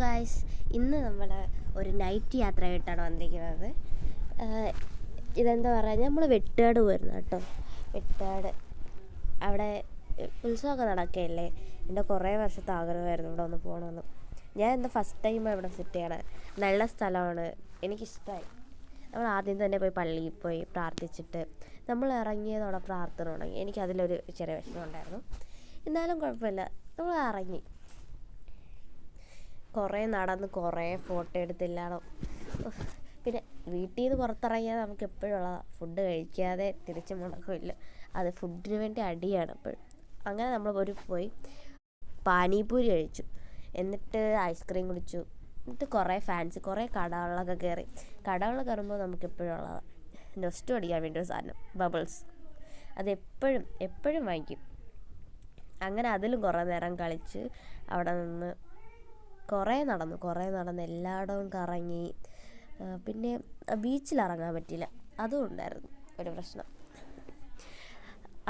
Guys, ഇന്ന് നമ്മൾ ഒരു നൈറ്റ് യാത്രയായിട്ടാണ് വന്നിരിക്കുന്നത്. ഇതെന്താ പറയുക, നമ്മൾ വെട്ടാട് പോയിരുന്നു കേട്ടോ. വെട്ടാട് അവിടെ ഉത്സവമൊക്കെ നടക്കുകയല്ലേ. എൻ്റെ കുറേ വർഷത്തെ ആഗ്രഹമായിരുന്നു ഇവിടെ ഒന്ന് പോകണമെന്ന്. ഞാൻ എന്താ ഫസ്റ്റ് ടൈം ഇവിടെ സെറ്റ് ചെയ്യണത്. നല്ല സ്ഥലമാണ്, എനിക്കിഷ്ടമായി. നമ്മൾ ആദ്യം തന്നെ പോയി പള്ളിയിൽ പോയി പ്രാർത്ഥിച്ചിട്ട് നമ്മൾ ഇറങ്ങിയതോടെ പ്രാർത്ഥന തുടങ്ങി. എനിക്കതിലൊരു ചെറിയ വിഷമം ഉണ്ടായിരുന്നു, എന്നാലും കുഴപ്പമില്ല. നമ്മൾ ഇറങ്ങി, കുറേ നടന്ന്, കുറേ ഫോട്ടോ എടുത്തില്ലാണോ. പിന്നെ വീട്ടിൽ നിന്ന് പുറത്തിറങ്ങിയാൽ നമുക്ക് എപ്പോഴും ഉള്ളതാണ്, ഫുഡ് കഴിക്കാതെ തിരിച്ച് മുടക്കമില്ല. അത് ഫുഡിന് വേണ്ടി അടിയാണ് എപ്പോഴും. അങ്ങനെ നമ്മൾ പോയി പാനിപൂരി കഴിച്ചു, എന്നിട്ട് ഐസ്ക്രീം കുടിച്ചു, എന്നിട്ട് കുറേ കുറേ കടകളിലൊക്കെ കയറി. കടകളിൽ കയറുമ്പോൾ നമുക്ക് എപ്പോഴും ഉള്ളതാണ് നെസ്റ്റ് അടിക്കാൻ വേണ്ടി ഒരു സാധനം, ബബിൾസ്. അത് എപ്പോഴും വാങ്ങിക്കും. അങ്ങനെ അതിലും കുറേ നേരം കളിച്ച് അവിടെ നിന്ന് കുറേ നടന്ന് എല്ലായിടവും കറങ്ങി. പിന്നെ ബീച്ചിൽ ഇറങ്ങാൻ പറ്റിയില്ല, അതും ഉണ്ടായിരുന്നു ഒരു പ്രശ്നം.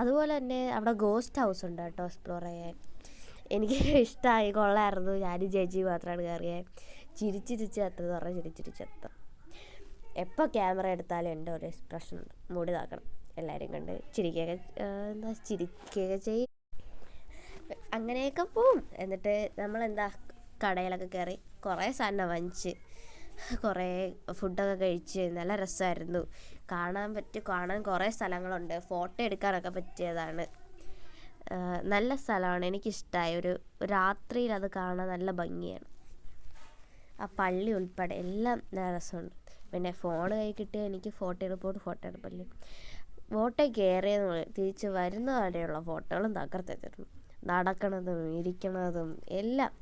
അതുപോലെ തന്നെ അവിടെ ഗോസ്റ്റ് ഹൗസ് ഉണ്ട് കേട്ടോ, എക്സ്പ്ലോർ ചെയ്യാൻ. എനിക്ക് ഇഷ്ടമായി, കൊള്ളായിരുന്നു. ഞാനും ചേച്ചി മാത്രമാണ് കയറിയത്. ചിരിച്ചിരിച്ചെത്തുന്നത് പറഞ്ഞാൽ ചിരിച്ചിരിച്ചെത്തും. എപ്പോൾ ക്യാമറ എടുത്താലും എൻ്റെ ഒരു എക്സ്പ്രഷൻ ഉണ്ട്, മൂടി താക്കണം, എല്ലാവരും കണ്ട് ചിരിക്കുകയൊക്കെ ചെയ്യും. അങ്ങനെയൊക്കെ പോവും. എന്നിട്ട് നമ്മളെന്താ കടയിലൊക്കെ കയറി കുറേ സാധനം വാങ്ങിച്ച്, കുറേ ഫുഡൊക്കെ കഴിച്ച്. നല്ല രസമായിരുന്നു. കാണാൻ കുറേ സ്ഥലങ്ങളുണ്ട്, ഫോട്ടോ എടുക്കാനൊക്കെ പറ്റിയതാണ്. നല്ല സ്ഥലമാണ്, എനിക്കിഷ്ടമായി. ഒരു രാത്രിയിൽ അത് കാണാൻ നല്ല ഭംഗിയാണ്. ആ പള്ളി ഉൾപ്പെടെ എല്ലാം നല്ല രസമുണ്ട്. പിന്നെ ഫോൺ കൈ കിട്ടിയാൽ എനിക്ക് ഫോട്ടോ എടുപ്പല്ലേ. ഫോട്ടോ കയറിയെന്ന് തിരിച്ച് വരുന്ന വരെയുള്ള ഫോട്ടോകളും തകർത്തെത്തിയിരുന്നു. നടക്കണതും ഇരിക്കണതും എല്ലാം.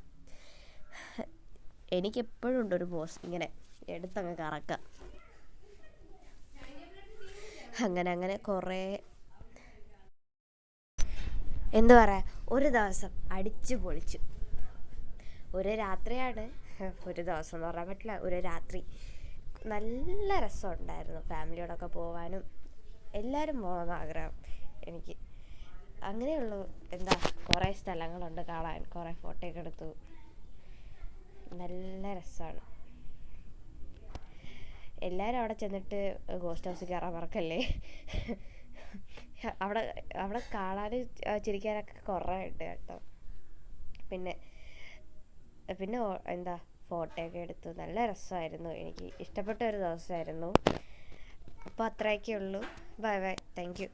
എനിക്കെപ്പോഴും ഉണ്ടൊരു പോസ്, ഇങ്ങനെ എടുത്തങ്ങ് കറക്കുക. അങ്ങനെ കുറേ എന്താ പറയുക, ഒരു ദിവസം അടിച്ചു പൊളിച്ചു. ഒരു രാത്രിയാണ്, ഒരു ദിവസം എന്ന് പറയാൻ പറ്റില്ല, ഒരു രാത്രി. നല്ല രസമുണ്ടായിരുന്നു. ഫാമിലിയോടൊക്കെ പോകാനും എല്ലാവരും പോകണമെന്ന് ആഗ്രഹം എനിക്ക്. അങ്ങനെയുള്ളൂ. കുറേ സ്ഥലങ്ങളുണ്ട് കാണാൻ, കുറേ ഫോട്ടോയൊക്കെ എടുത്തു. നല്ല രസമാണ്. എല്ലാവരും അവിടെ ചെന്നിട്ട് ഗോസ്റ്റ് ഹൗസിൽ കയറാൻ മറക്കല്ലേ. അവിടെ കാണാനും ചിരിക്കാനൊക്കെ കുറേ ഉണ്ട് കേട്ടോ. പിന്നെ ഫോട്ടോയൊക്കെ എടുത്തു. നല്ല രസമായിരുന്നു, എനിക്ക് ഇഷ്ടപ്പെട്ട ഒരു ദിവസമായിരുന്നു. അപ്പോൾ അത്രയൊക്കെ ഉള്ളൂ. Bye, thank U.